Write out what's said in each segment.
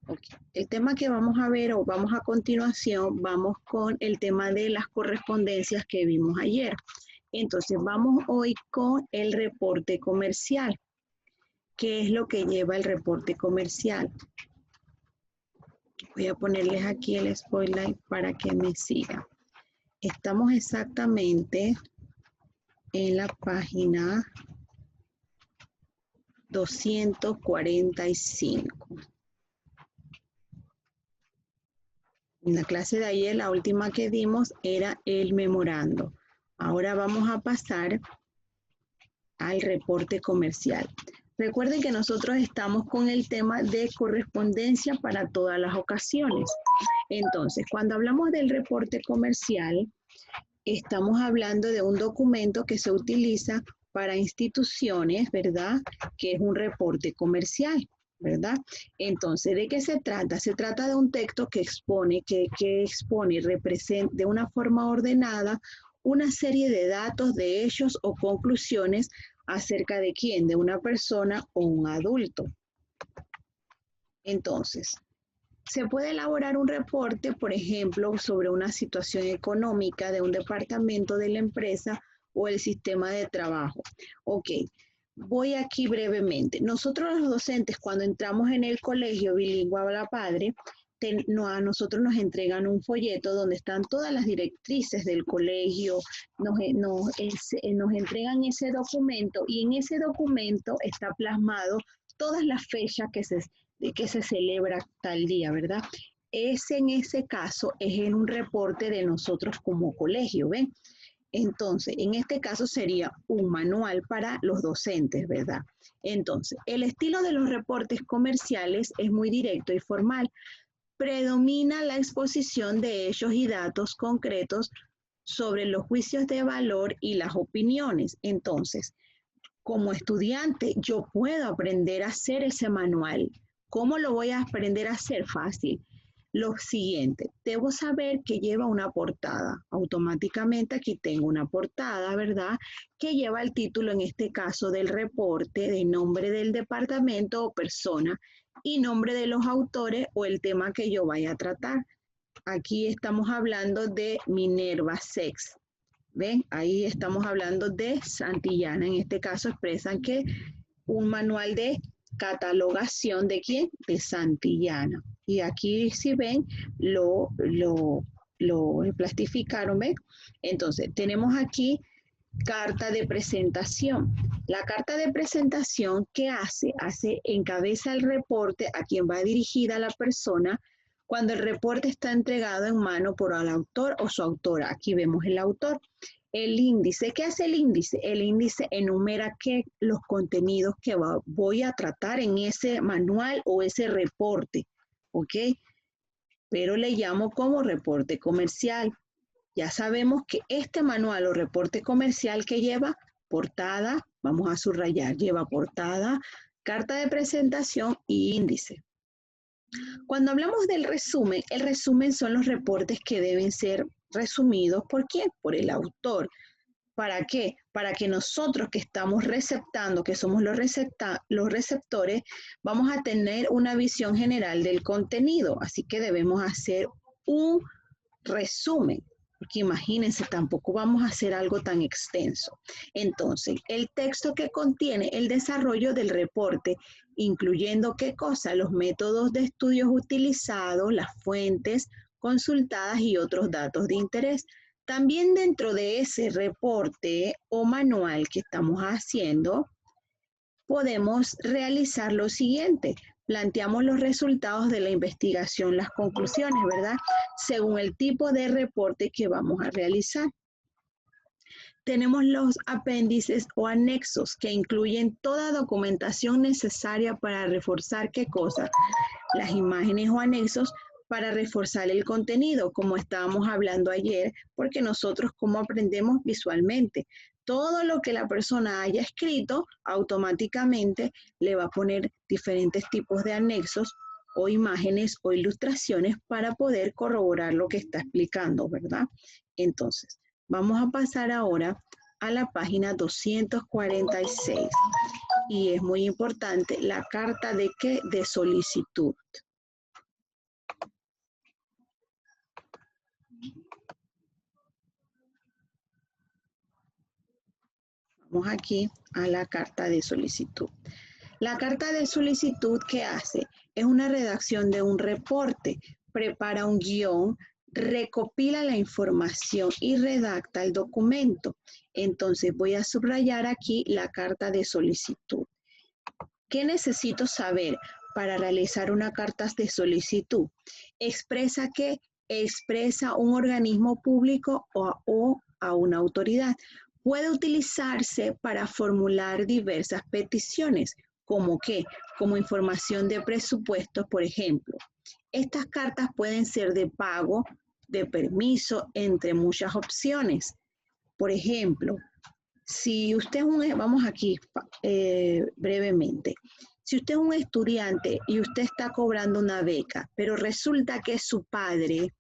Ok. El tema que vamos a ver o vamos a continuación, vamos con el tema de las correspondencias que vimos ayer. Entonces vamos hoy con el reporte comercial. ¿Qué es lo que lleva el reporte comercial? Voy a ponerles aquí el spotlight para que me sigan. Estamos exactamente en la página 245. En la clase de ayer, la última que dimos era el memorando. Ahora vamos a pasar al reporte comercial. Recuerden que nosotros estamos con el tema de correspondencia para todas las ocasiones. Entonces, cuando hablamos del reporte comercial, estamos hablando de un documento que se utiliza para instituciones, ¿verdad? Que es un reporte comercial, ¿verdad? Entonces, ¿de qué se trata? Se trata de un texto que expone, representa de una forma ordenada una serie de datos, de hechos o conclusiones acerca de quién, de una persona o un adulto. Entonces, se puede elaborar un reporte, por ejemplo, sobre una situación económica de un departamento de la empresa o el sistema de trabajo. Ok, voy aquí brevemente. Nosotros los docentes, cuando entramos en el colegio bilingüe Habla Padre, a nosotros nos entregan un folleto donde están todas las directrices del colegio, nos entregan ese documento y en ese documento está plasmado todas las fechas de que se celebra tal día, ¿verdad? En ese caso es en un reporte de nosotros como colegio, ¿ven? Entonces, en este caso sería un manual para los docentes, ¿verdad? Entonces, el estilo de los reportes comerciales es muy directo y formal. Predomina la exposición de hechos y datos concretos sobre los juicios de valor y las opiniones. Entonces, como estudiante, yo puedo aprender a hacer ese manual. ¿Cómo lo voy a aprender a hacer? Fácil. Lo siguiente, debo saber que lleva una portada. Automáticamente aquí tengo una portada, ¿verdad? Que lleva el título, en este caso, del reporte, de nombre del departamento o persona y nombre de los autores o el tema que yo vaya a tratar. Aquí estamos hablando de Minerva Sex. ¿Ven? Ahí estamos hablando de Santillana. En este caso expresan que un manual de catalogación de quién? De Santillana. Y aquí si ven, lo plastificaron, ¿ven? Entonces, tenemos aquí carta de presentación. La carta de presentación, ¿qué hace? Encabeza el reporte a quien va dirigida la persona cuando el reporte está entregado en mano por el autor o su autora. Aquí vemos el autor. El índice, ¿qué hace el índice? El índice enumera los contenidos que voy a tratar en ese manual o ese reporte, ¿ok? Pero le llamo como reporte comercial. Ya sabemos que este manual o reporte comercial que lleva portada, vamos a subrayar, lleva portada, carta de presentación y índice. Cuando hablamos del resumen, el resumen son los reportes que deben ser resumidos. ¿Por quién? Por el autor. ¿Para qué? Para que nosotros que estamos receptando, que somos los receptores, vamos a tener una visión general del contenido. Así que debemos hacer un resumen, porque imagínense, tampoco vamos a hacer algo tan extenso. Entonces, el texto que contiene el desarrollo del reporte, incluyendo qué cosa, los métodos de estudios utilizados, las fuentes consultadas y otros datos de interés. También dentro de ese reporte o manual que estamos haciendo, podemos realizar lo siguiente. Planteamos los resultados de la investigación, las conclusiones, ¿verdad? Según el tipo de reporte que vamos a realizar. Tenemos los apéndices o anexos que incluyen toda documentación necesaria para reforzar ¿qué cosa? Las imágenes o anexos para reforzar el contenido, como estábamos hablando ayer, porque nosotros cómo aprendemos visualmente. Todo lo que la persona haya escrito, automáticamente le va a poner diferentes tipos de anexos o imágenes o ilustraciones para poder corroborar lo que está explicando, ¿verdad? Entonces, vamos a pasar ahora a la página 246. Y es muy importante la carta de ¿qué? De solicitud. Vamos aquí a la carta de solicitud. La carta de solicitud, ¿qué hace? Es una redacción de un reporte, prepara un guión, recopila la información y redacta el documento. Entonces voy a subrayar aquí la carta de solicitud. ¿Qué necesito saber para realizar una carta de solicitud? Expresa que expresa un organismo público o a una autoridad. Puede utilizarse para formular diversas peticiones, como qué, como información de presupuestos, por ejemplo. Estas cartas pueden ser de pago, de permiso, entre muchas opciones. Por ejemplo, si usted es un, vamos aquí brevemente, si usted es un estudiante y usted está cobrando una beca, pero resulta que su padre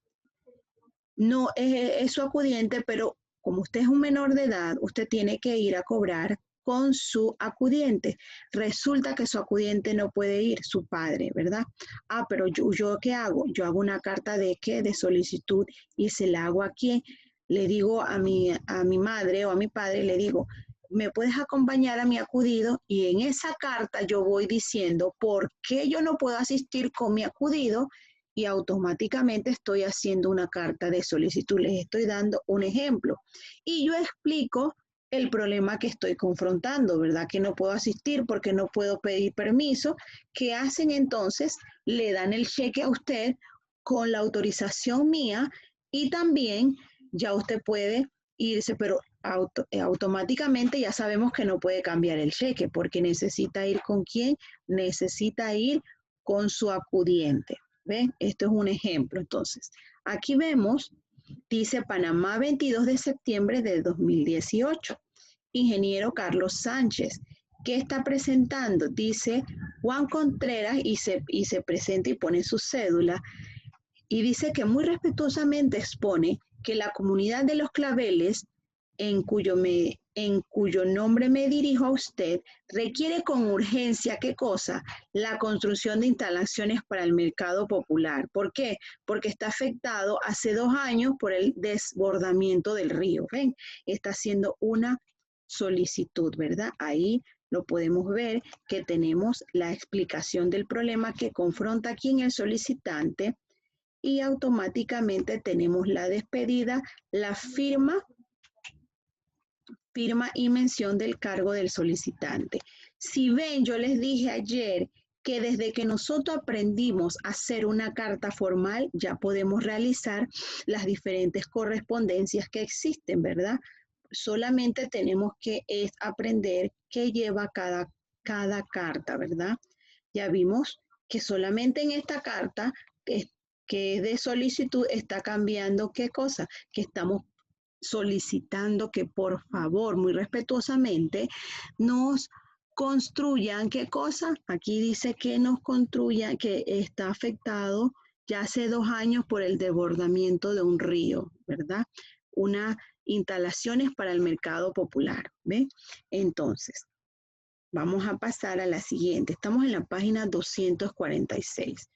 no es su acudiente, pero como usted es un menor de edad, usted tiene que ir a cobrar con su acudiente. Resulta que su acudiente no puede ir, su padre, ¿verdad? Ah, pero yo ¿qué hago? Yo hago una carta de ¿qué? De solicitud y se la hago aquí. Le digo a mi madre o a mi padre, le digo, ¿me puedes acompañar a mi acudido? Y en esa carta yo voy diciendo por qué yo no puedo asistir con mi acudido y automáticamente estoy haciendo una carta de solicitud. Les estoy dando un ejemplo. Y yo explico el problema que estoy confrontando, ¿verdad? Que no puedo asistir porque no puedo pedir permiso. ¿Qué hacen entonces? Le dan el cheque a usted con la autorización mía y también ya usted puede irse, pero automáticamente ya sabemos que no puede cambiar el cheque porque necesita ir con quién, necesita ir con su acudiente. ¿Ven? Esto es un ejemplo. Entonces, aquí vemos, dice Panamá 22 de septiembre de 2018. Ingeniero Carlos Sánchez. ¿Qué está presentando? Dice Juan Contreras y se presenta y pone su cédula y dice que muy respetuosamente expone que la comunidad de Los Claveles, en cuyo nombre me dirijo a usted, requiere con urgencia, ¿qué cosa? La construcción de instalaciones para el mercado popular. ¿Por qué? Porque está afectado hace 2 años por el desbordamiento del río. ¿Ven? Está haciendo una solicitud, ¿verdad? Ahí lo podemos ver que tenemos la explicación del problema que confronta aquí en el solicitante y automáticamente tenemos la despedida, la firma y mención del cargo del solicitante. Si ven, yo les dije ayer que desde que nosotros aprendimos a hacer una carta formal, ya podemos realizar las diferentes correspondencias que existen, ¿verdad? Solamente tenemos que aprender qué lleva cada carta, ¿verdad? Ya vimos que solamente en esta carta que es de solicitud está cambiando qué cosa, que estamos solicitando que por favor, muy respetuosamente, nos construyan qué cosa. Aquí dice que nos construyan, que está afectado ya hace 2 años por el desbordamiento de un río, ¿verdad? Unas instalaciones para el mercado popular, ¿ve? Entonces, vamos a pasar a la siguiente. Estamos en la página 246.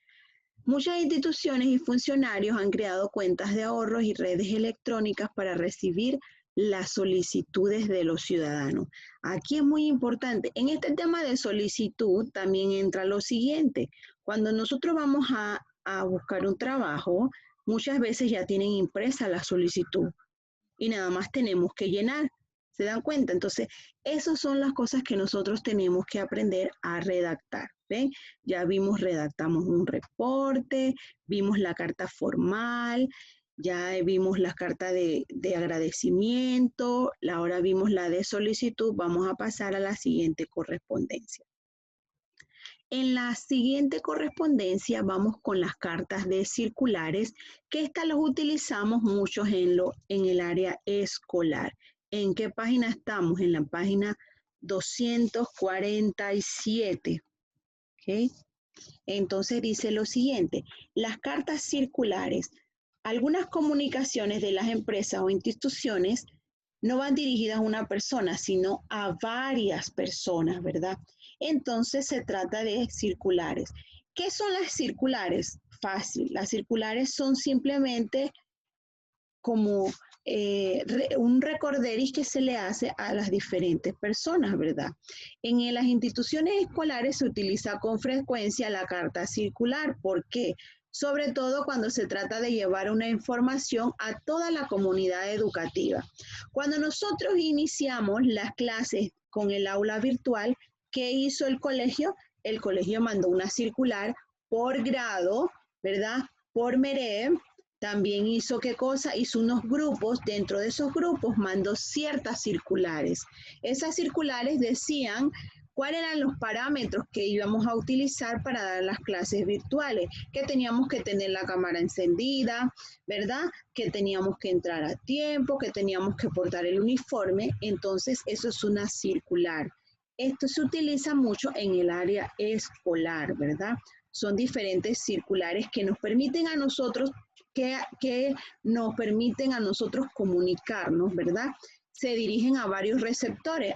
Muchas instituciones y funcionarios han creado cuentas de ahorros y redes electrónicas para recibir las solicitudes de los ciudadanos. Aquí es muy importante. En este tema de solicitud también entra lo siguiente. Cuando nosotros vamos a buscar un trabajo, muchas veces ya tienen impresa la solicitud y nada más tenemos que llenar. ¿Se dan cuenta? Entonces, esas son las cosas que nosotros tenemos que aprender a redactar. ¿Ven? Ya vimos, redactamos un reporte, vimos la carta formal, ya vimos la carta de agradecimiento, ahora vimos la de solicitud, vamos a pasar a la siguiente correspondencia. En la siguiente correspondencia vamos con las cartas de circulares, que estas las utilizamos muchos en el área escolar. ¿En qué página estamos? En la página 247. ¿Okay? Entonces dice lo siguiente, las cartas circulares, algunas comunicaciones de las empresas o instituciones no van dirigidas a una persona, sino a varias personas, ¿verdad? Entonces se trata de circulares. ¿Qué son las circulares? Fácil, las circulares son simplemente como un recorderis que se le hace a las diferentes personas, ¿verdad? En las instituciones escolares se utiliza con frecuencia la carta circular. ¿Por qué? Sobre todo cuando se trata de llevar una información a toda la comunidad educativa. Cuando nosotros iniciamos las clases con el aula virtual, ¿qué hizo el colegio? El colegio mandó una circular por grado, ¿verdad? Por MERED. También hizo ¿qué cosa? Hizo unos grupos, dentro de esos grupos mandó ciertas circulares. Esas circulares decían cuáles eran los parámetros que íbamos a utilizar para dar las clases virtuales, que teníamos que tener la cámara encendida, ¿verdad? Que teníamos que entrar a tiempo, que teníamos que portar el uniforme. Entonces, eso es una circular. Esto se utiliza mucho en el área escolar, ¿verdad? Son diferentes circulares que nos permiten a nosotros que nos permiten a nosotros comunicarnos, ¿verdad? Se dirigen a varios receptores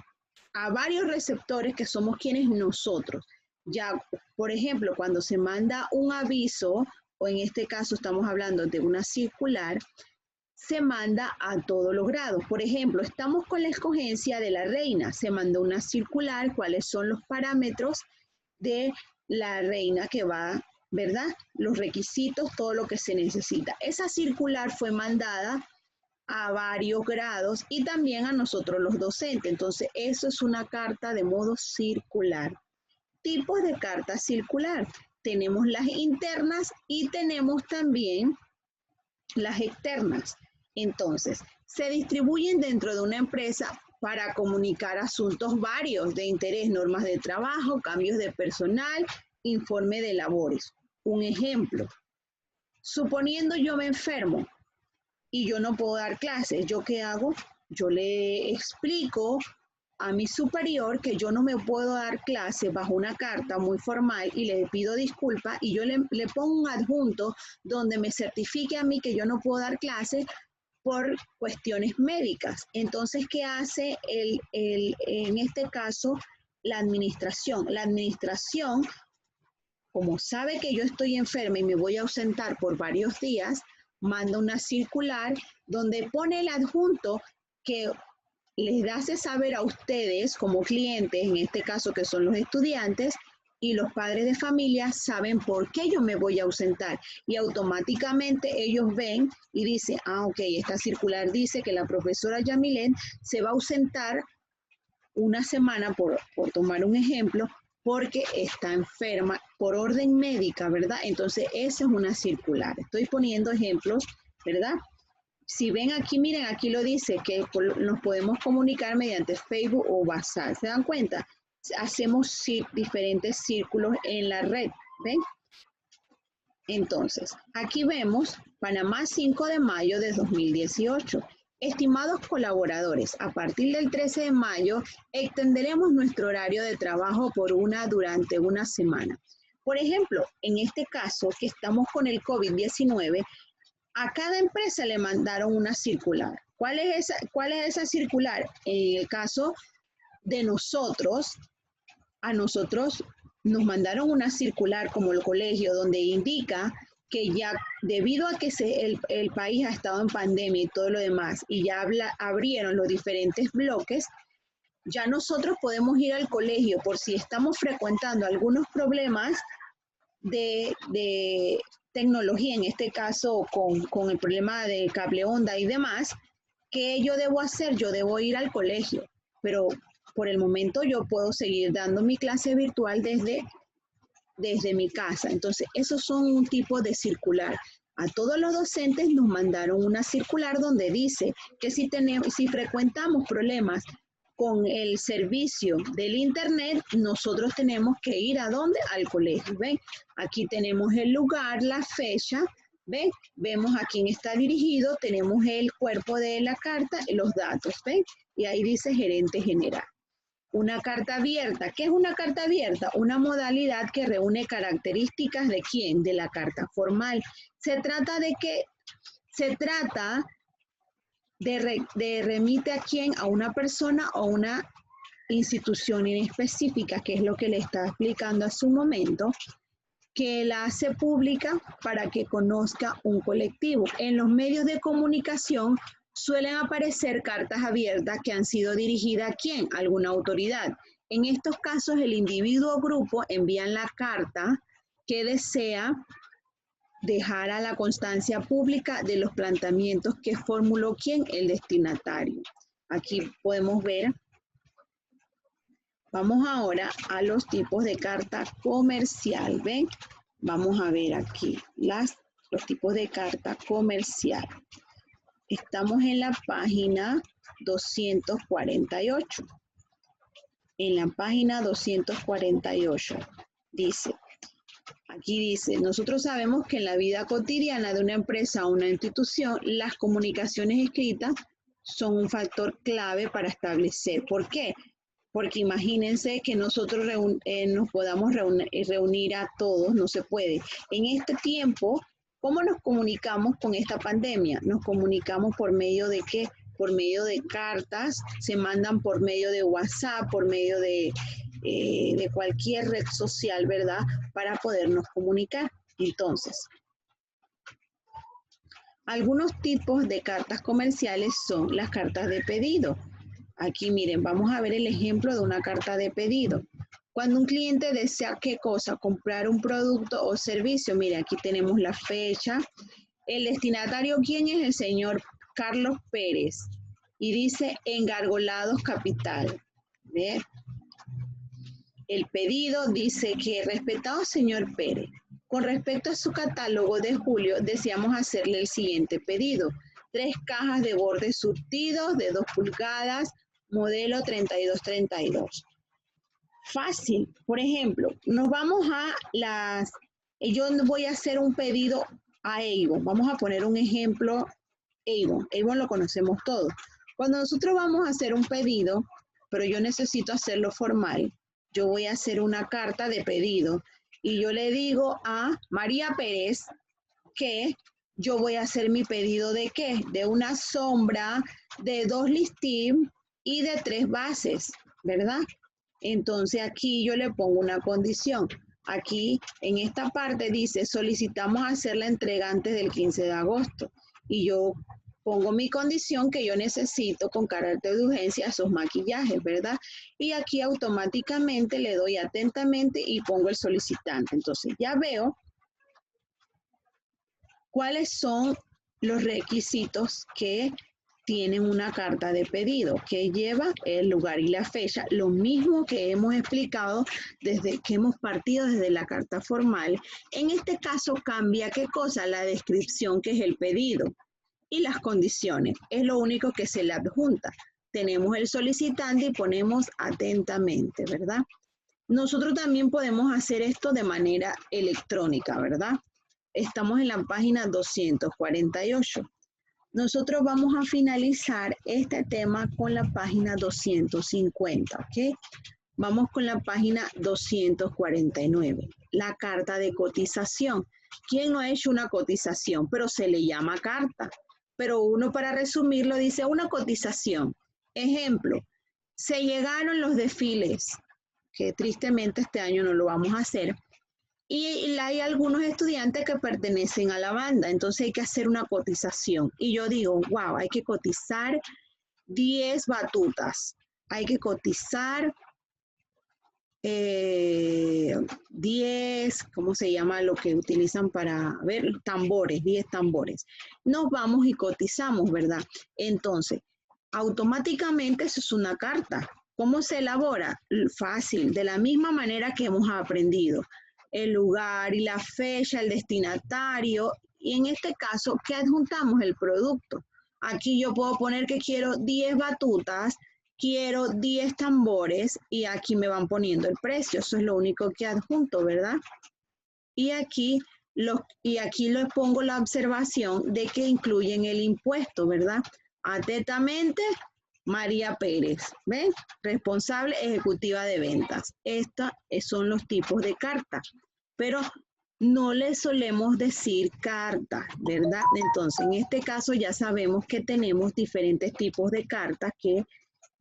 que somos quienes nosotros. Ya, por ejemplo, cuando se manda un aviso, o en este caso estamos hablando de una circular, se manda a todos los grados. Por ejemplo, estamos con la escogencia de la reina, se mandó una circular, cuáles son los parámetros de la reina que va, ¿verdad? Los requisitos, todo lo que se necesita. Esa circular fue mandada a varios grados y también a nosotros los docentes. Entonces, eso es una carta de modo circular. Tipos de carta circular. Tenemos las internas y tenemos también las externas. Entonces, se distribuyen dentro de una empresa para comunicar asuntos varios de interés, normas de trabajo, cambios de personal, informe de labores. Un ejemplo, suponiendo yo me enfermo y yo no puedo dar clases, ¿yo qué hago? Yo le explico a mi superior que yo no me puedo dar clases bajo una carta muy formal y le pido disculpas y yo le pongo un adjunto donde me certifique a mí que yo no puedo dar clases por cuestiones médicas. Entonces, ¿qué hace en este caso la administración? La administración, como sabe que yo estoy enferma y me voy a ausentar por varios días, manda una circular donde pone el adjunto que les hace saber a ustedes como clientes, en este caso que son los estudiantes, y los padres de familia saben por qué yo me voy a ausentar. Y automáticamente ellos ven y dicen, ah, ok, esta circular dice que la profesora Yamilet se va a ausentar una semana, por tomar un ejemplo, porque está enferma por orden médica, ¿verdad? Entonces, esa es una circular. Estoy poniendo ejemplos, ¿verdad? Si ven aquí, miren, aquí lo dice que nos podemos comunicar mediante Facebook o WhatsApp. ¿Se dan cuenta? Hacemos diferentes círculos en la red, ¿ven? Entonces, aquí vemos Panamá 5 de mayo de 2018. Estimados colaboradores, a partir del 13 de mayo extenderemos nuestro horario de trabajo durante una semana. Por ejemplo, en este caso que estamos con el COVID-19, a cada empresa le mandaron una circular. ¿Cuál es esa circular? En el caso de nosotros, a nosotros nos mandaron una circular como el colegio donde indica que ya debido a que el país ha estado en pandemia y todo lo demás, y ya abrieron los diferentes bloques, ya nosotros podemos ir al colegio por si estamos frecuentando algunos problemas de tecnología, en este caso con el problema de cable onda y demás. ¿Qué yo debo hacer? Yo debo ir al colegio, pero por el momento yo puedo seguir dando mi clase virtual desde mi casa. Entonces, esos son un tipo de circular. A todos los docentes nos mandaron una circular donde dice que si frecuentamos problemas con el servicio del internet, nosotros tenemos que ir ¿a dónde? Al colegio. ¿Ven? Aquí tenemos el lugar, la fecha. ¿Ven? Vemos a quién está dirigido, tenemos el cuerpo de la carta y los datos. ¿Ven? Y ahí dice gerente general. Una carta abierta. ¿Qué es una carta abierta? Una modalidad que reúne características de ¿quién? De la carta formal. Se trata de remite a quién, a una persona o una institución específica, que es lo que le estaba explicando hace un momento, que la hace pública para que conozca un colectivo. En los medios de comunicación Suelen aparecer cartas abiertas que han sido dirigidas ¿a quién? A alguna autoridad. En estos casos, el individuo o grupo envían la carta que desea dejar a la constancia pública de los planteamientos que formuló ¿quién? El destinatario. Aquí podemos ver. Vamos ahora a los tipos de carta comercial. ¿Ven? Vamos a ver aquí los tipos de carta comercial. Estamos en la página 248. En la página 248 dice, aquí dice, nosotros sabemos que en la vida cotidiana de una empresa o una institución, las comunicaciones escritas son un factor clave para establecer. ¿Por qué? Porque imagínense que nosotros nos podamos reunir a todos, no se puede. En este tiempo, ¿cómo nos comunicamos con esta pandemia? Nos comunicamos por medio de ¿qué? Por medio de cartas, se mandan por medio de WhatsApp, por medio de cualquier red social, ¿verdad? Para podernos comunicar. Entonces, algunos tipos de cartas comerciales son las cartas de pedido. Aquí miren, vamos a ver el ejemplo de una carta de pedido. Cuando un cliente desea ¿qué cosa? Comprar un producto o servicio. Mire, aquí tenemos la fecha. El destinatario, ¿quién es? El señor Carlos Pérez. Y dice Engargolados Capital. ¿Ve? El pedido dice que, respetado señor Pérez, con respecto a su catálogo de julio, deseamos hacerle el siguiente pedido. 3 cajas de bordes surtidos de 2 pulgadas, modelo 3232. Fácil. Por ejemplo, nos vamos a yo voy a hacer un pedido a Avon. Vamos a poner un ejemplo, Avon. Avon lo conocemos todos. Cuando nosotros vamos a hacer un pedido, pero yo necesito hacerlo formal, yo voy a hacer una carta de pedido y yo le digo a María Pérez que yo voy a hacer mi pedido de ¿qué? De una sombra, de 2 listín y de 3 bases, ¿verdad? Entonces aquí yo le pongo una condición. Aquí en esta parte dice solicitamos hacer la entrega antes del 15 de agosto y yo pongo mi condición que yo necesito con carácter de urgencia esos maquillajes, ¿verdad? Y aquí automáticamente le doy atentamente y pongo el solicitante. Entonces ya veo cuáles son los requisitos que tienen una carta de pedido, que lleva el lugar y la fecha, lo mismo que hemos explicado desde que hemos partido desde la carta formal. En este caso cambia ¿qué cosa? La descripción, que es el pedido, y las condiciones. Es lo único que se le adjunta. Tenemos el solicitante y ponemos atentamente, ¿verdad? Nosotros también podemos hacer esto de manera electrónica, ¿verdad? Estamos en la página 248. Nosotros vamos a finalizar este tema con la página 250, ¿ok? Vamos con la página 249, la carta de cotización. ¿Quién no ha hecho una cotización? Pero se le llama carta. Pero uno, para resumirlo, dice una cotización. Ejemplo, se llegaron los desfiles, que tristemente este año no lo vamos a hacer, y hay algunos estudiantes que pertenecen a la banda, entonces hay que hacer una cotización. Y yo digo, wow, hay que cotizar 10 batutas, hay que cotizar 10, ¿cómo se llama lo que utilizan para ver? Tambores, 10 tambores. Nos vamos y cotizamos, ¿verdad? Entonces, automáticamente eso es una carta. ¿Cómo se elabora? Fácil, de la misma manera que hemos aprendido. El lugar y la fecha, el destinatario, y en este caso, ¿qué adjuntamos? El producto. Aquí yo puedo poner que quiero 10 batutas, quiero 10 tambores y aquí me van poniendo el precio. Eso es lo único que adjunto, ¿verdad? Y aquí les pongo la observación de que incluyen el impuesto, ¿verdad? Atentamente, María Pérez, ¿ven? Responsable ejecutiva de ventas. Estos son los tipos de cartas, pero no le solemos decir carta, ¿verdad? Entonces, en este caso ya sabemos que tenemos diferentes tipos de cartas que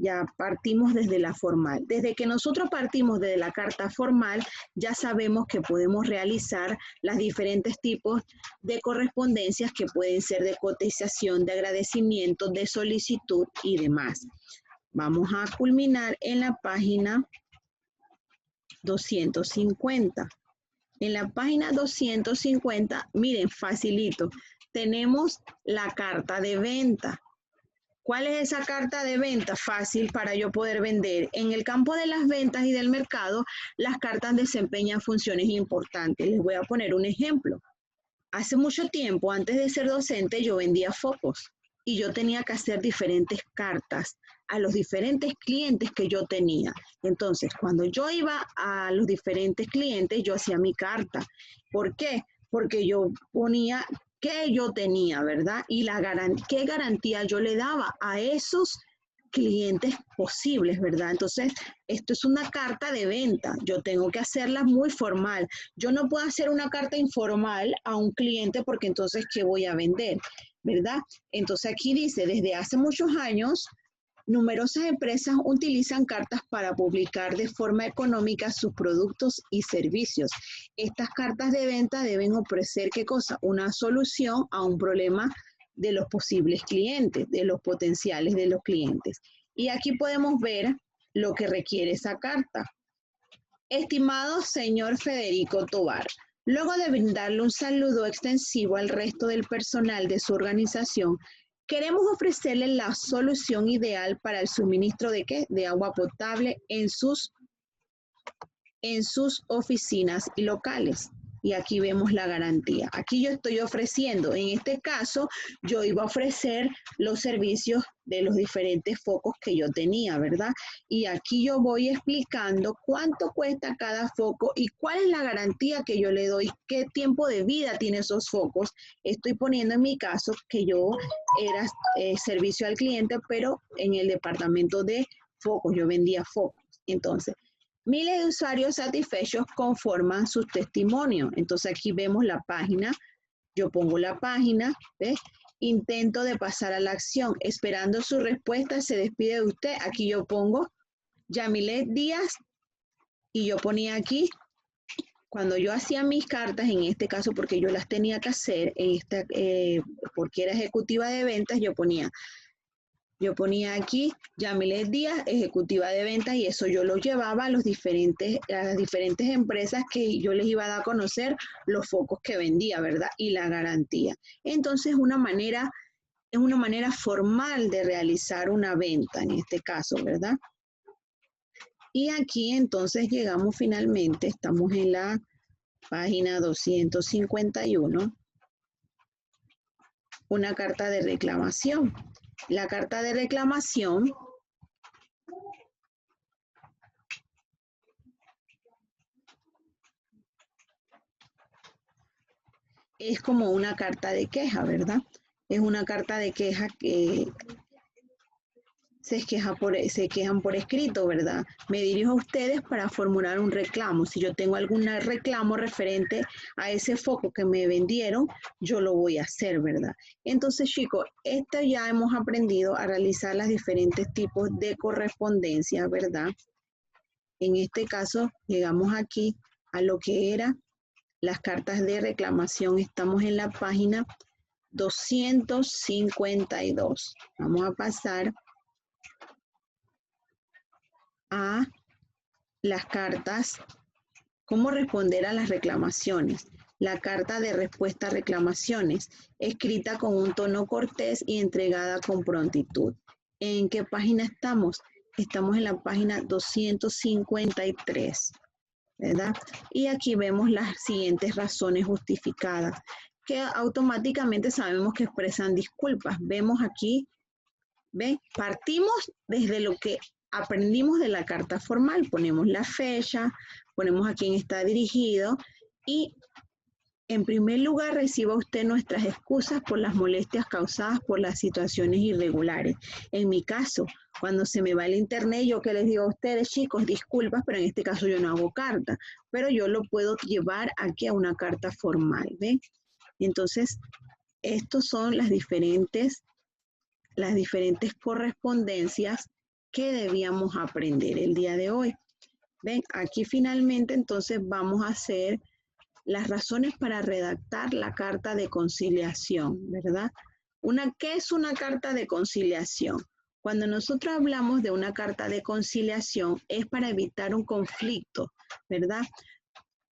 Ya partimos desde la formal. Desde que nosotros partimos desde la carta formal, ya sabemos que podemos realizar los diferentes tipos de correspondencias que pueden ser de cotización, de agradecimiento, de solicitud y demás. Vamos a culminar en la página 250. En la página 250, miren, facilito, tenemos la carta de venta. ¿Cuál es esa carta de venta? Fácil para yo poder vender. En el campo de las ventas y del mercado, las cartas desempeñan funciones importantes. Les voy a poner un ejemplo. Hace mucho tiempo, antes de ser docente, yo vendía focos y yo tenía que hacer diferentes cartas a los diferentes clientes que yo tenía. Entonces, cuando yo iba a los diferentes clientes, yo hacía mi carta. ¿Por qué? Porque yo ponía qué yo tenía, ¿verdad? Y qué garantía yo le daba a esos clientes posibles, ¿verdad? Entonces, esto es una carta de venta. Yo tengo que hacerla muy formal. Yo no puedo hacer una carta informal a un cliente porque entonces, ¿qué voy a vender? ¿Verdad? Entonces, aquí dice, desde hace muchos años, numerosas empresas utilizan cartas para publicar de forma económica sus productos y servicios. Estas cartas de venta deben ofrecer, ¿qué cosa? Una solución a un problema de los posibles clientes, de los potenciales de los clientes. Y aquí podemos ver lo que requiere esa carta. Estimado señor Federico Tovar, luego de brindarle un saludo extensivo al resto del personal de su organización, queremos ofrecerle la solución ideal para el suministro de ¿qué? De agua potable en sus oficinas y locales. Y aquí vemos la garantía. Aquí yo estoy ofreciendo, en este caso, yo iba a ofrecer los servicios de los diferentes focos que yo tenía, ¿verdad? Y aquí yo voy explicando cuánto cuesta cada foco y cuál es la garantía que yo le doy, qué tiempo de vida tiene esos focos. Estoy poniendo en mi caso que yo era servicio al cliente, pero en el departamento de focos, yo vendía focos. Entonces, miles de usuarios satisfechos conforman sus testimonios. Entonces aquí vemos la página, yo pongo la página, ¿ves? Intento de pasar a la acción, esperando su respuesta, se despide de usted. Aquí yo pongo Yamilet Díaz y yo ponía aquí, cuando yo hacía mis cartas, en este caso porque yo las tenía que hacer, porque era ejecutiva de ventas, yo ponía aquí Yamilet Díaz, ejecutiva de ventas, y eso yo lo llevaba a las diferentes empresas que yo les iba a dar a conocer los focos que vendía, ¿verdad? Y la garantía. Entonces, es una manera formal de realizar una venta, en este caso, ¿verdad? Y aquí entonces llegamos finalmente, estamos en la página 251, una carta de reclamación. La carta de reclamación es como una carta de queja, ¿verdad? Es una carta de queja que se quejan por escrito, ¿verdad? Me dirijo a ustedes para formular un reclamo. Si yo tengo algún reclamo referente a ese foco que me vendieron, yo lo voy a hacer, ¿verdad? Entonces, chicos, ya hemos aprendido a realizar los diferentes tipos de correspondencia, ¿verdad? En este caso, llegamos aquí a lo que era las cartas de reclamación. Estamos en la página 252. Vamos a pasar a las cartas, cómo responder a las reclamaciones. La carta de respuesta a reclamaciones, escrita con un tono cortés y entregada con prontitud. ¿En qué página estamos? Estamos en la página 253, ¿verdad? Y aquí vemos las siguientes razones justificadas, que automáticamente sabemos que expresan disculpas. Vemos aquí, ¿ven? Partimos desde lo que aprendimos de la carta formal, ponemos la fecha, ponemos a quién está dirigido y en primer lugar reciba usted nuestras excusas por las molestias causadas por las situaciones irregulares. En mi caso, cuando se me va el internet, yo que les digo a ustedes, chicos, disculpas, pero en este caso yo no hago carta, pero yo lo puedo llevar aquí a una carta formal, ¿ven? Entonces, estos son las diferentes correspondencias qué debíamos aprender el día de hoy. Ven, aquí finalmente entonces vamos a hacer las razones para redactar la carta de conciliación, ¿verdad? ¿Qué es una carta de conciliación? Cuando nosotros hablamos de una carta de conciliación es para evitar un conflicto, ¿verdad?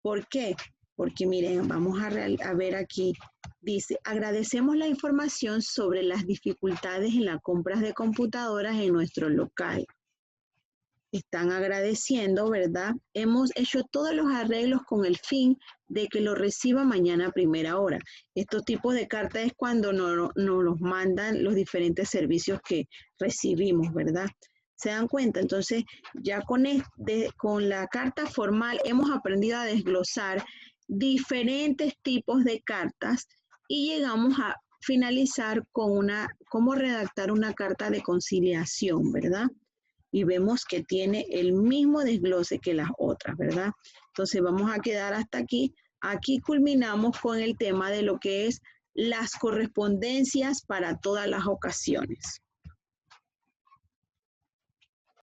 ¿Por qué? Porque miren, vamos a ver aquí. Dice, agradecemos la información sobre las dificultades en las compras de computadoras en nuestro local. Están agradeciendo, ¿verdad? Hemos hecho todos los arreglos con el fin de que lo reciba mañana a primera hora. Estos tipos de cartas es cuando nos los mandan los diferentes servicios que recibimos, ¿verdad? ¿Se dan cuenta? Entonces, ya con la carta formal hemos aprendido a desglosar diferentes tipos de cartas y llegamos a finalizar con cómo redactar una carta de conciliación, ¿verdad? Y vemos que tiene el mismo desglose que las otras, ¿verdad? Entonces vamos a quedar hasta aquí. Aquí culminamos con el tema de lo que es las correspondencias para todas las ocasiones.